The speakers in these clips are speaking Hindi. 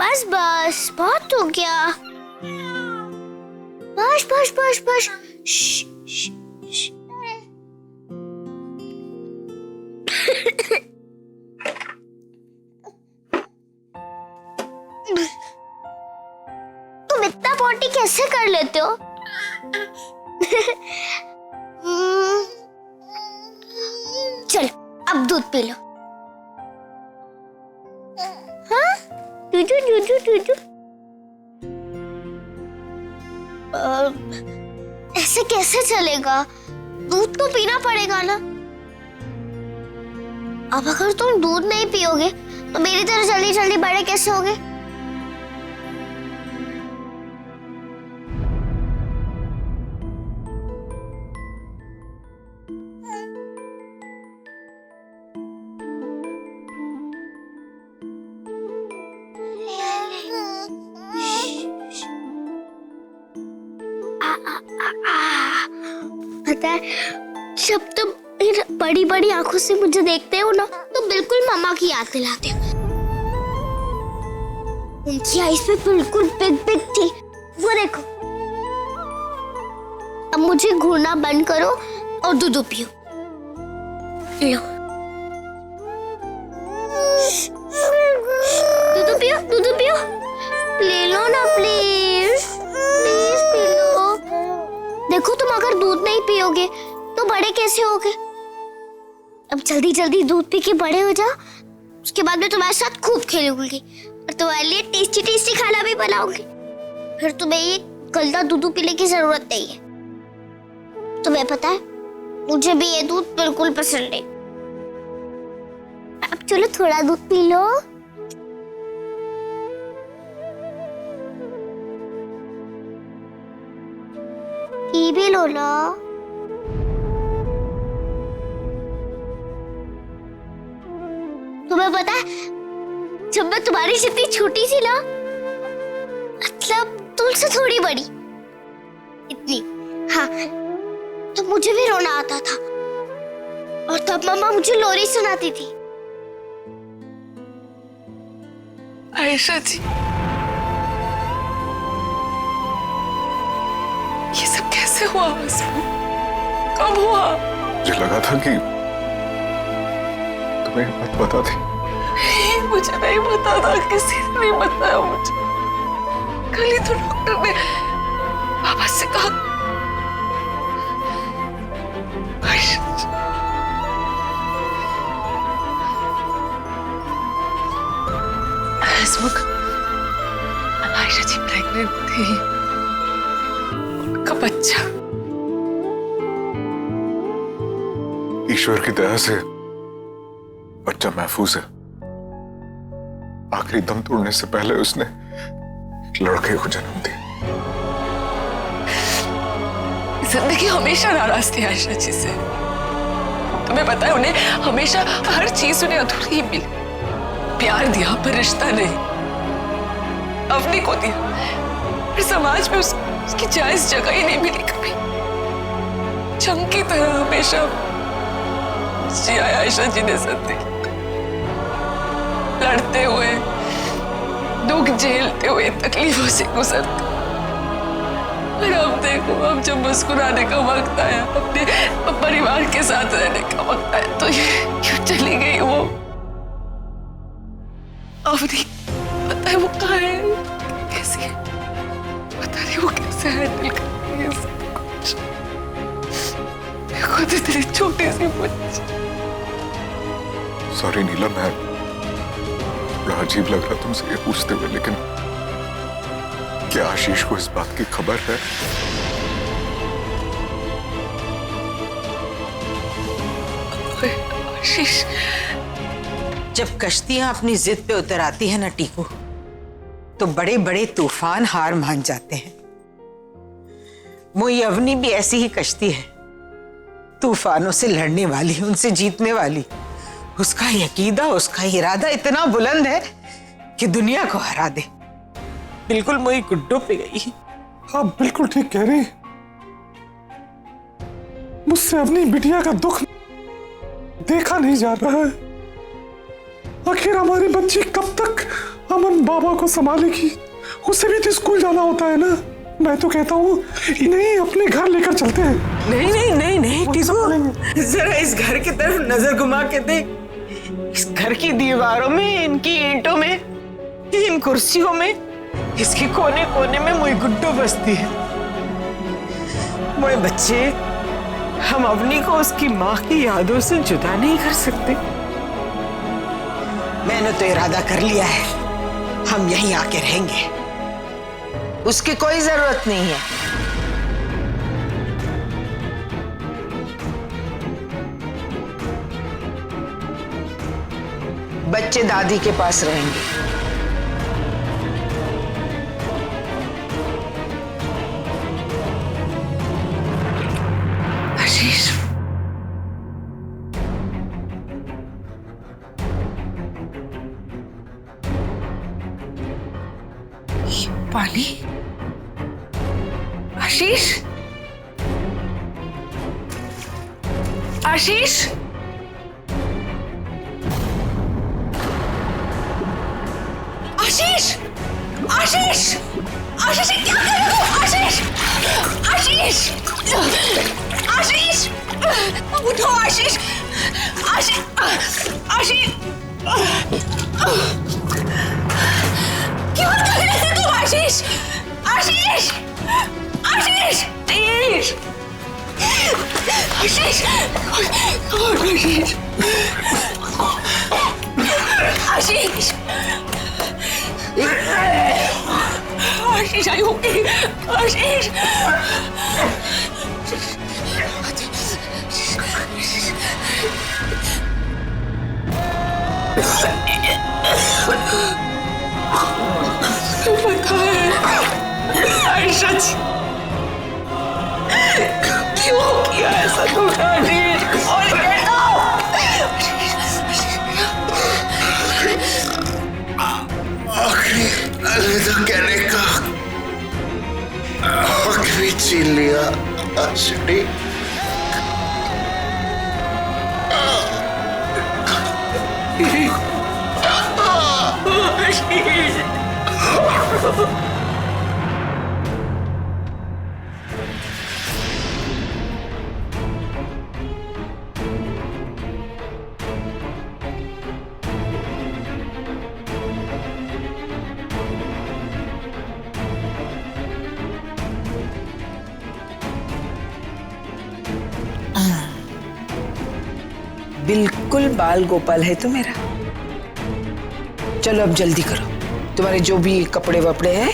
बस बस बहुत हो गया। बस बस बस बस। तुम इतना पोटी कैसे कर लेते हो? चल अब दूध पी लो। हाँ? दूधू दूधू दूधू। ऐसे कैसे चलेगा? दूध तो पीना पड़ेगा ना। अब अगर तुम दूध नहीं पियोगे तो मेरी तरह जल्दी जल्दी बड़े कैसे होगे? पता है, जब तुम बड़ी बड़ी आंखों से मुझे देखते हो ना तो बिल्कुल मम्मा की याद दिलाते हो। उनकी आईज पे बिल्कुल बिग बिग थी, वो देखो। अब मुझे घूरना बंद करो और दूध पियो। लो दूध पियो, ले लो ना प्लीज, प्लीज पी लो। देखो तुम अगर दूध नहीं पियोगे तो बड़े कैसे होगे? अब जल्दी जल्दी दूध पी के बड़े हो जाओ, उसके बाद मैं तुम्हारे साथ खूब खेलूंगी और तुम्हारे लिए टेस्टी टेस्टी खाना भी बनाऊंगी। फिर तुम्हें ये गंदा दूध पीने की जरूरत नहीं है। तुम्हें पता है, मुझे भी ये दूध बिल्कुल पसंद है। अब चलो थोड़ा दूध पी लो। पी भी लो ना। तुम्हें पता है, जब मैं तुम्हारी जितनी छोटी थी ना, मतलब तुमसे थोड़ी बड़ी, इतनी, हाँ, तो मुझे भी रोना आता था और तब मम्मा मुझे लोरी सुनाती थी। आयशा जी, ये सब कैसे हुआ? कब हुआ? मुझे लगा था कि तुम्हें मत बता दी। मुझे नहीं पता था, किसी ने नहीं बताया मुझे। कल ही तो डॉक्टर ने पापा से कहा। हसमुख, आयशा जी प्रेग्नेंट थी, उनका बच्चा। ईश्वर की दया से बच्चा महफूज है। आखिरी दम तोड़ने से पहले उसने एक लड़के को जन्म दिया। जिंदगी हमेशा नाराज थी आयशा जी से। तुम्हें पता है, उन्हें हमेशा हर चीज उन्हें अधूरी ही मिली। प्यार दिया पर रिश्ता नहीं, अपने को दिया पर समाज में उसकी जायज जगह ही नहीं मिली कभी। जंग की तरह हमेशा जिया आयशा जी ने जिंदगी, लड़ते हुए, दुख झेलते हुए, तकलीफों से गुजरते। और अब देखो, अब जब मुस्कुराने का वक्त आया, अपने परिवार के साथ रहने का वक्त आया, तो क्यों चली गई वो? अब नहीं पता है वो कहाँ है, कैसी है, पता नहीं वो कैसे हैंडल करती है सब कुछ। खुद इतनी छोटी सी बच्ची। सॉरी नीला, मैं बड़ा अजीब लग रहा तुमसे ये पूछते हुए, लेकिन क्या आशीष को इस बात की खबर है? आशीष, जब कश्तियां अपनी जिद पे उतर आती है ना टीकू, तो बड़े बड़े तूफान हार मान जाते हैं। मोई अवनी भी ऐसी ही कश्ती है, तूफानों से लड़ने वाली, उनसे जीतने वाली। उसका यकीदा, उसका इरादा इतना बुलंद है कि दुनिया को हरा दे। बिल्कुल मोई गुड्डों पे गई। आप बिल्कुल ठीक कह रही। मुझसे अपनी बिटिया का दुख देखा नहीं जा रहा है। आखिर हमारी बच्ची कब तक अमन बाबा को संभालेगी, उसे भी तो स्कूल जाना होता है ना। मैं तो कहता हूँ इन्हें अपने घर लेकर चलते हैं। नहीं नहीं नहीं नहीं टीकू, जरा इस घर की तरफ नजर घुमा के देख। इस घर की दीवारों में, इनकी ईंटों में, इन कुर्सियों में, इसके कोने कोने में मुई गुड्डो बसती है। मोए बच्चे, हम अवनी को उसकी माँ की यादों से जुदा नहीं कर सकते। मैंने तो इरादा कर लिया है, हम यहीं आके रहेंगे। उसकी कोई जरूरत नहीं है। बच्चे दादी के पास रहेंगे। आशीष, ये पानी? आशीष, आशीष, आशीष, आशीष, आशीष, क्या कर रहे हो? आशीष, आशीष, आशीष, उठो आशीष, आशीष, आशीष, क्यों कर रहे थे तुम? आशीष, आशीष, आशीष, आशीष, आशीष, आशीष, आशीष, आई होगी। आशीष, पता है आयशा जी, क्यों किया ऐसा तुमने? और आखिरी अलविदा कहने का हक भी छीन लिया आशिनी। बिल्कुल बाल गोपाल है तो मेरा। चलो अब जल्दी करो, तुम्हारे जो भी कपड़े वपड़े हैं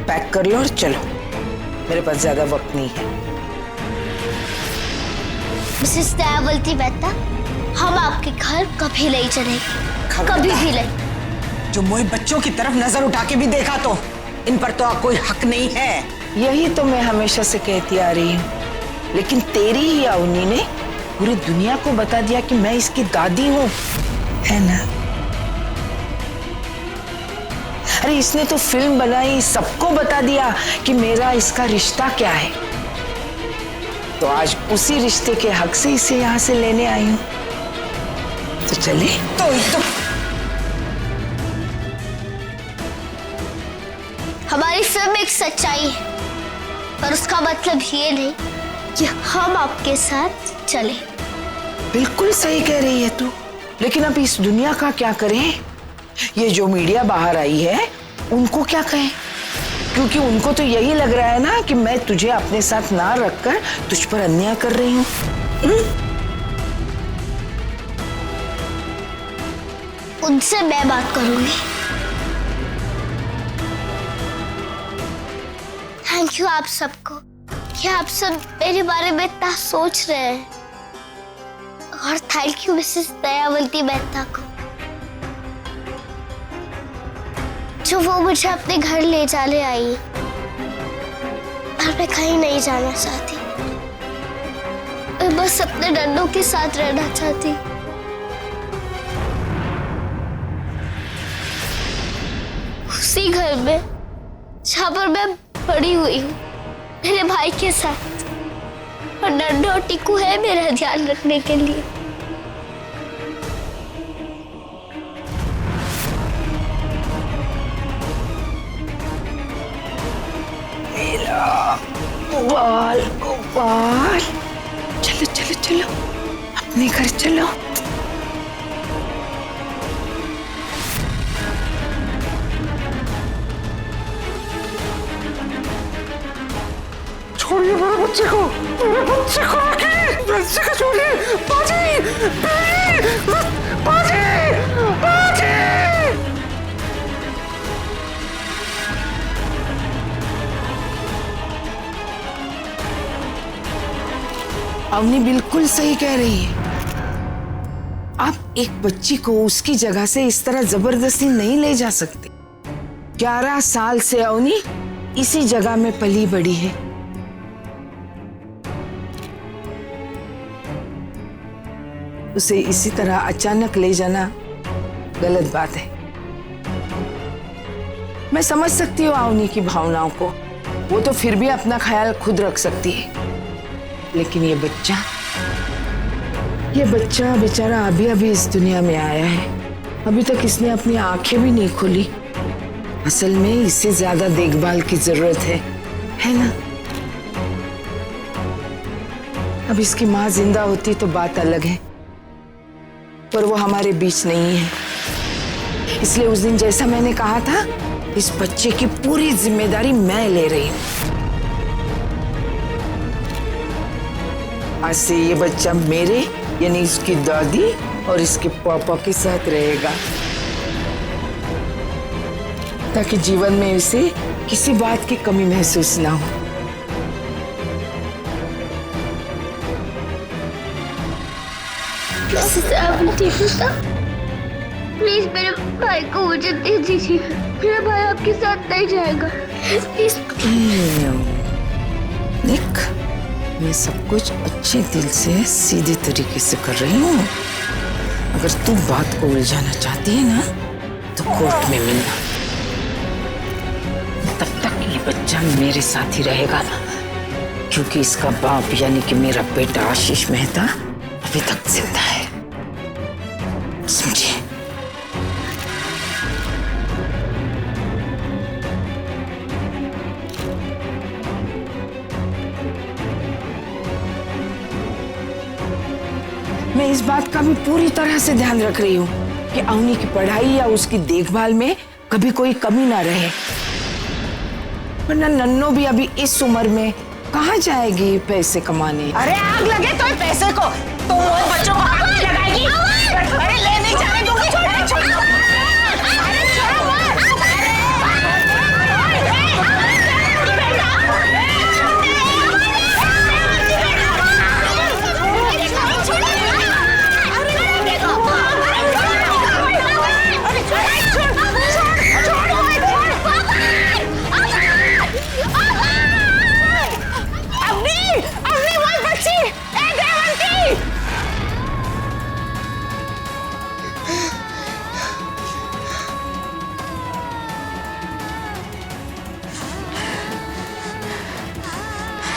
पैक कर लो और चलो, मेरे पास ज्यादा वक्त नहीं है। मिसेस दयावती बेटा, हम आपके घर कभी नहीं चलेंगे, कभी भी नहीं। जो मोए बच्चों की तरफ नजर उठा के भी देखा तो इन पर तो कोई हक नहीं है। यही तो मैं हमेशा से कहती आ रही हूँ, लेकिन तेरी ही अवनी ने पूरी दुनिया को बता दिया कि मैं इसकी दादी हूँ, है ना? अरे इसने तो फिल्म बनाई, सबको बता दिया कि मेरा इसका रिश्ता क्या है। तो आज उसी रिश्ते के हक से इसे यहाँ से लेने आई हूँ। तो चले। तो हमारी फिल्म एक सच्चाई है, पर उसका मतलब ये नहीं कि हम आपके साथ चले। बिल्कुल सही कह रही है तू, लेकिन अब इस दुनिया का क्या करें? ये जो मीडिया बाहर आई है उनको क्या कहें? क्योंकि उनको तो यही लग रहा है ना कि मैं तुझे अपने साथ ना रखकर तुझ पर अन्याय कर रही हूँ। उनसे मैं बात करूंगी। थैंक यू आप सबको कि आप सब मेरे बारे में इतना सोच रहे हैं, और thank you Mrs Dayawati Mehta को, जो वो मुझे अपने घर ले जाने आई। और मैं कहीं नहीं जाना चाहती, मैं बस अपने नन्नों के साथ रहना चाहती। उसी घर में जहाँ पर मैं बड़ी हुई हूँ, मेरे भाई के साथ, और नन्नू और टिकू है मेरा ध्यान रखने के लिए। गोपाल गोपाल, चलो चलो चलो अपने घर चलो। छोड़िए मेरे बच्चे को, मेरे बच्चे को आके, बच्चे को छोड़िए। बाजी, बाजी, बाजी। अवनी बिल्कुल सही कह रही है। आप एक बच्ची को उसकी जगह से इस तरह जबरदस्ती नहीं ले जा सकते। 11 साल से अवनी इसी जगह में पली बड़ी है। उसे इसी तरह अचानक ले जाना गलत बात है। मैं समझ सकती हूँ अवनी की भावनाओं को, वो तो फिर भी अपना ख्याल खुद रख सकती है। लेकिन ये बच्चा बेचारा अभी अभी इस दुनिया में आया है, अभी तक इसने अपनी आंखें भी नहीं खोली। असल में इससे ज्यादा देखभाल की जरूरत है ना? अब इसकी माँ जिंदा होती तो बात अलग है, पर वो हमारे बीच नहीं है। इसलिए उस दिन जैसा मैंने कहा था, इस बच्चे की पूरी जिम्मेदारी मैं ले रही हूँ। आज से ये बच्चा मेरे यानी इसकी दादी और इसके पापा के साथ रहेगा, ताकि जीवन में इसे किसी बात की कमी महसूस ना हो। प्लीज मेरे भाई को मुझे दे दीजिए। मेरा भाई आपके साथ नहीं जाएगा प्लीज। देख, मैं सब कुछ अच्छे दिल से सीधे तरीके से कर रही हूँ। अगर तू बात को उलझाना चाहती है ना, तो कोर्ट में मिलना। तब तक ये बच्चा मेरे साथ ही रहेगा, क्योंकि इसका बाप यानी कि मेरा बेटा आशीष मेहता अभी तक जिंदा है। समझिए? मैं इस बात का भी पूरी तरह से ध्यान रख रही हूँ कि अवनी की पढ़ाई या उसकी देखभाल में कभी कोई कमी ना रहे, वरना नन्नो भी अभी इस उम्र में कहाँ जाएगी पैसे कमाने। अरे आग लगे तो पैसे को तुम वो बच्चों को हाथ नहीं लगाएगी। अरे ले नहीं जाने दूंगी। अरे छोड़ो मत।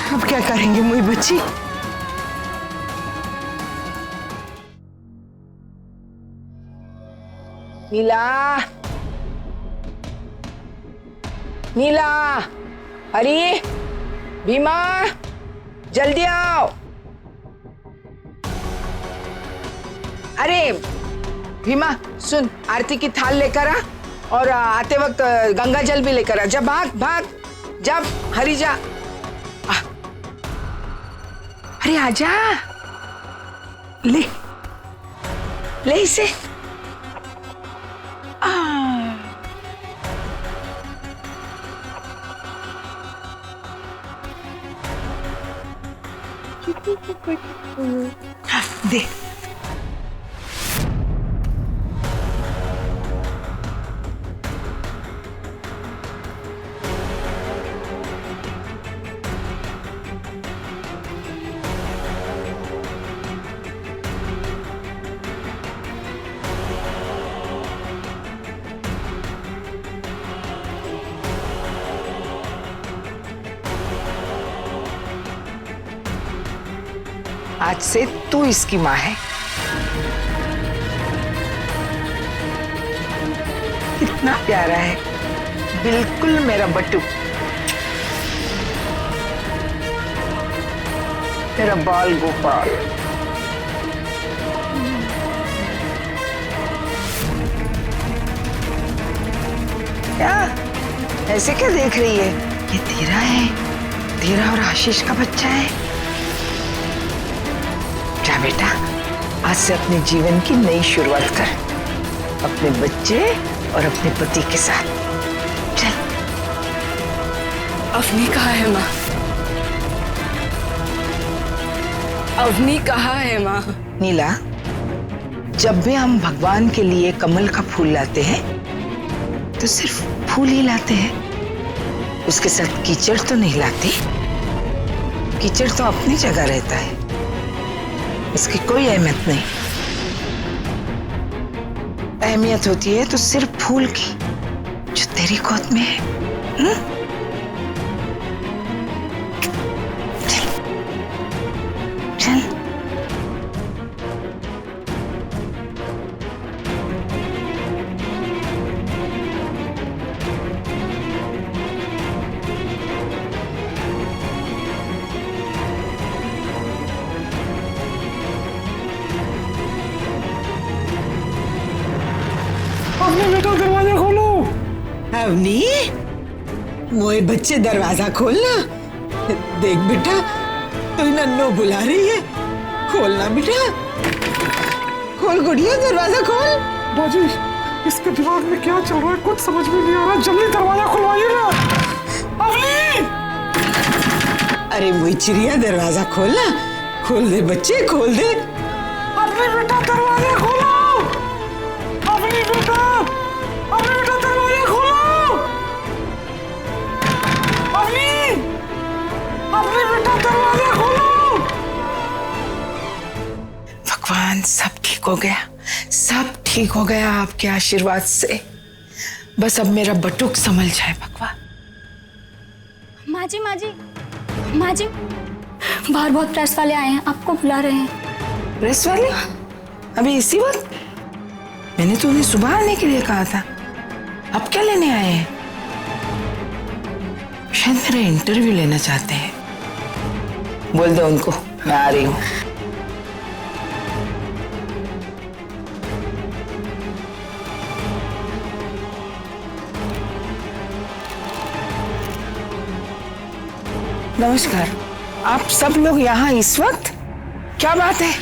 अब क्या करेंगे मुई बच्ची? नीला, नीला, हरी, भीमा, जल्दी आओ। अरे भीमा सुन, आरती की थाल लेकर आ और आते वक्त गंगा जल भी लेकर आ। जा, भाग भाग, जा हरी जा। अरे आजा, ले ले इसे। दे। आज से तू इसकी माँ है। कितना प्यारा है, बिल्कुल मेरा बट्टू। मेरा बाल गोपाल। क्या ऐसे क्या देख रही है? ये तेरा है, तेरा और आशीष का बच्चा है। जा बेटा, आज से अपने जीवन की नई शुरुआत कर, अपने बच्चे और अपने पति के साथ। चल। अवनी कहाँ है माँ? अवनी कहाँ है माँ? नीला, जब भी हम भगवान के लिए कमल का फूल लाते हैं तो सिर्फ फूल ही लाते हैं, उसके साथ कीचड़ तो नहीं लाते। कीचड़ तो अपनी जगह रहता है, इसकी कोई अहमियत नहीं। अहमियत होती है तो सिर्फ फूल की, जो तेरी गोद में है। चल चल। अपने बेटा दरवाजा खोलो। अवनी, मोए बच्चे दरवाजा खोलना। देख बेटा, तो नन्नो बुला रही है, खोलना बेटा, खोल गुड़िया, दरवाजा खोल। बाजी, इसके दिमाग में क्या चल रहा है कुछ समझ में नहीं आ रहा, जल्दी दरवाजा खुलवाइए ना। अवनी! अरे मोई चिड़िया, दरवाजा खोलना, खोल दे बच्चे, खोल दे। अपने बेटा दरवाजा खोलो। अपने बेटा दरवाजा खोलो। अपने बेटा दरवाजा खोलो। भगवान, सब ठीक हो गया, सब ठीक हो गया आपके आशीर्वाद से। बस अब मेरा बटुक संभल जाए भगवान। माँ जी, माँ जी, माँ जी, बाहर बहुत प्रेस वाले आए हैं, आपको बुला रहे हैं। प्रेस वाले? अभी इसी वक्त? मैंने तो उन्हें सुबह आने के लिए कहा था, अब क्या लेने आए हैं? शायद मेरा इंटरव्यू लेना चाहते हैं। बोल दो उनको मैं आ रही हूँ। नमस्कार, आप सब लोग यहाँ इस वक्त? क्या बात है?